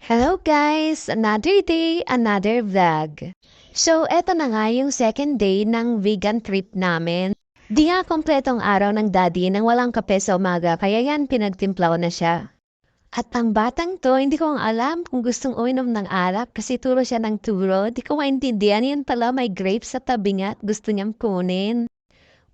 Hello guys! Another day, another vlog. So, eto na nga yung second day ng vegan trip namin. Di nga kompletong araw ng daddy nang walang kape sa umaga kaya yan pinagtimpla ko na siya. At ang batang to, hindi ko alam kung gustong uminom ng alak kasi turo siya ng turo. Di ko maintindihan yan pala may grapes sa tabi niya at gusto niyang kunin.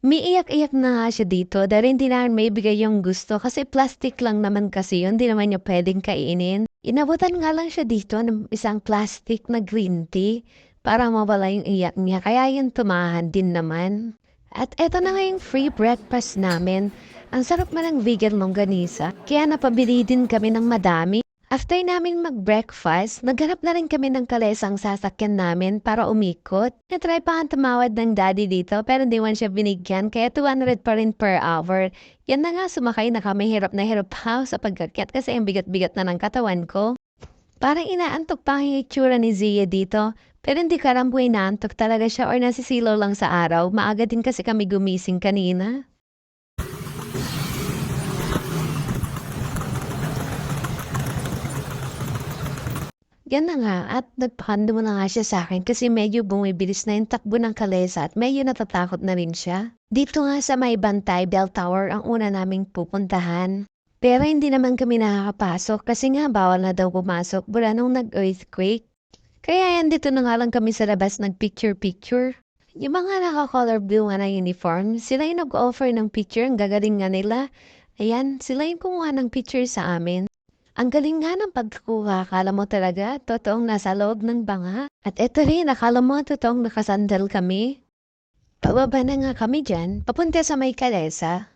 Umiiyak-iyak na nga siya dito dahil hindi namin maibigay yung gusto kasi plastic lang naman kasi yun, di naman niya pwedeng kainin. Inabutan nga lang siya dito ng isang plastic na green tea para mawala yung iyak niya kaya yun tumahan din naman. At eto na nga yung free breakfast namin. Ang sarap man ng vegan longganisa kaya napabili din kami ng madami. After namin mag-breakfast, naghanap na rin kami ng kalesang sasakyan namin para umikot. Natry pa ang tumawad ng daddy dito pero di man siya binigyan kaya 200 pa rin per hour. Yan na nga sumakay na kami hirap na hirap pa sa pagkakyat kasi ang bigat-bigat na ng katawan ko. Parang inaantok pa ang itsura ni Zia dito. Pero hindi ko alam kung inaantok talaga siya or nasisilaw lang sa araw. Maaga din kasi kami gumising kanina. Yan na nga at nagpakando mo na nga siya sa akin kasi medyo bumibilis na yung takbo ng kalesa at medyo natatakot na rin siya. Dito nga sa may Bantay Bell Tower ang una naming pupuntahan. Pero hindi naman kami nakakapasok kasi nga bawal na daw pumasok mula nung nag-earthquake. Kaya yan dito na nga lang kami sa labas nag-picture-picture. Yung mga naka-color blue nga na uniform, sila yung nag-offer ng picture, ang gagaling nga nila. Ayan, sila yung kumuha ng picture sa amin. Ang galing nga ng pagkukuha, akala mo talaga, totoong nasa loob ng banga. At eto rin, akala mo totoong nakasandal kami. Pababa na nga kami dyan, papunta sa may kalesa.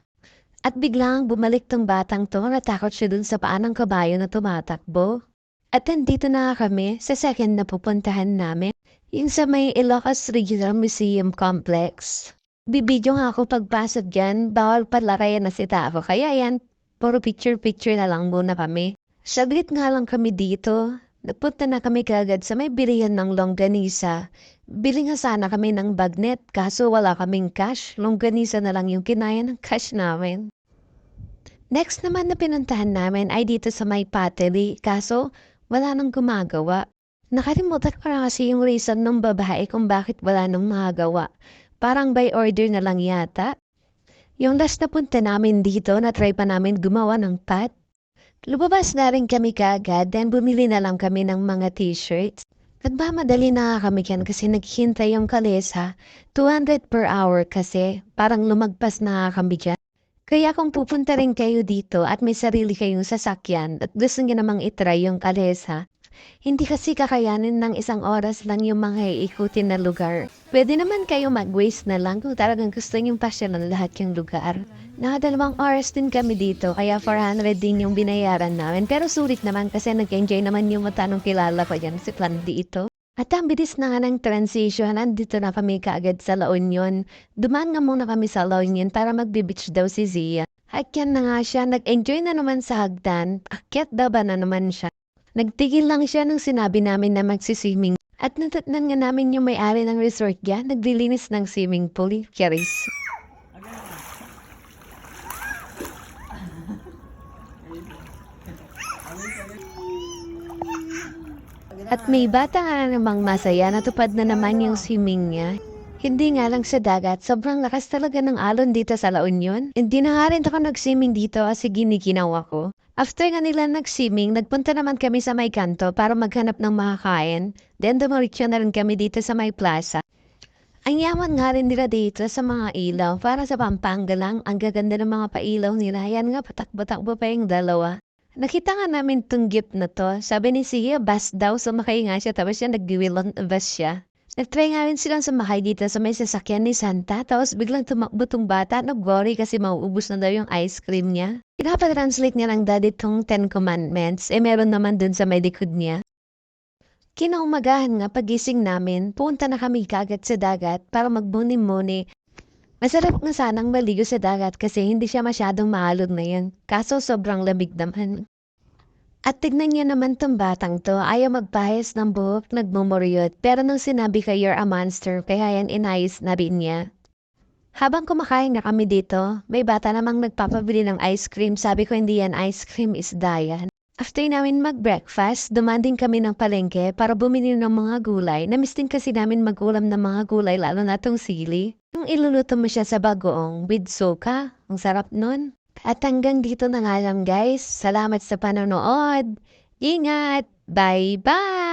At biglang bumalik tong batang to, natakot siya dun sa paan ng kabayo na tumatakbo. At nandito na kami sa second na pupuntahan namin, yung sa may Ilocos Regional Museum Complex. Bibidyo nga ako pagpasok dyan, bawal palarayan na si Tao, kaya yan, puro picture-picture na lang muna kami. Saglit nga lang kami dito. Napunta na kami kagad sa may bilihan ng longganisa. Bili nga sana kami ng bagnet kaso wala kaming cash. Longganisa na lang yung kinaya ng cash namin. Next naman na pinuntahan namin ay dito sa may pottery kaso wala nang gumagawa. Nakalimutan ko na kasi yung reason ng babae kung bakit wala nang magagawa. Parang by order na lang yata. Yung last na punta namin dito, na-try pa namin gumawa ng pot. Lumabas na rin kami kaagad, then bumili na lang kami ng mga t-shirts. Nagmamadali na kami yan kasi naghintay yung kalesa. 200 per hour kasi, parang lumagpas na kami dyan. Kaya kung pupunta rin kayo dito at may sarili kayong sasakyan at gusto nyo namang itry yung kalesa, hindi kasi kakayanin ng isang oras lang yung mga iikutin na lugar. Pwede naman kayo mag-waste na lang kung talagang gusto niyong pasyalan lahat yung lugar. Nakadalawang oras din kami dito kaya 400 din yung binayaran namin. Pero sulit naman kasi nag-enjoy naman yung mata nung kilala ko yan si Plandi ito. At ang bilis na nga ng transition, nandito na kami kaagad sa La Union. Dumaan nga muna kami sa La Union para magbe-beach daw si Zia. Hakyan na nga siya, nag-enjoy na naman sa hagdan. Akyat daw ba na naman siya? Nagtigil lang siya nung sinabi namin na magsiswimming. At natatnan nga namin yung may-ari ng resort niya, naglilinis ng swimming pool, Charis. At may bata nga namang masaya, natupad na naman yung swimming niya. Hindi nga lang sa dagat, sobrang lakas talaga ng alon dito sa La Union. Hindi na nga rin ako nag-swimming dito kasi giniginawa ko. After nga nila nag-swimming, nagpunta naman kami sa may kanto para maghanap ng makakain. Then dumiretso na rin kami dito sa may plaza. Ang yaman nga rin nila dito sa mga ilaw. Para sa Pampanga lang, ang gaganda ng mga pailaw nila. Yan nga, patakbo-takbo pa yung dalawa. Nakita nga namin tong gift na to. Sabi ni Sia, bus daw. Sumakay nga siya. Tapos siya nag-wheel on bus siya. Nag-try nga rin silang sumakay dito sa may sasakyan ni Santa. Tapos biglang tumakbo tong bata. Nag-worry kasi mauubos na daw yung ice cream niya. Pinapatranslate niya ng daddy tong 10 commandments. Meron naman dun sa may likod niya. Kinaumagahan nga pagising namin, punta na kami kagad sa dagat para magbuni-muni. Masarap nga sanang maligo sa dagat kasi hindi siya masyadong maalog na yan. Kaso sobrang lamig naman. At tignan niya naman tong batang to, ayaw magpahis ng buhok, nagmumuryot. Pero nung sinabi ka you're a monster, kaya yan inayos na rin niya. Habang kumakain na kami dito, may bata namang nagpapabili ng ice cream. Sabi ko hindi yan ice cream, isda yan. After namin mag-breakfast, dumaan din kami ng palengke para bumili ng mga gulay. Namiss din kasi namin mag-ulam ng mga gulay lalo na tong sili. Yung iluluto mo siya sa bagoong with soka, ang sarap nun. At hanggang dito na nga lang guys. Salamat sa panonood. Ingat! Bye-bye!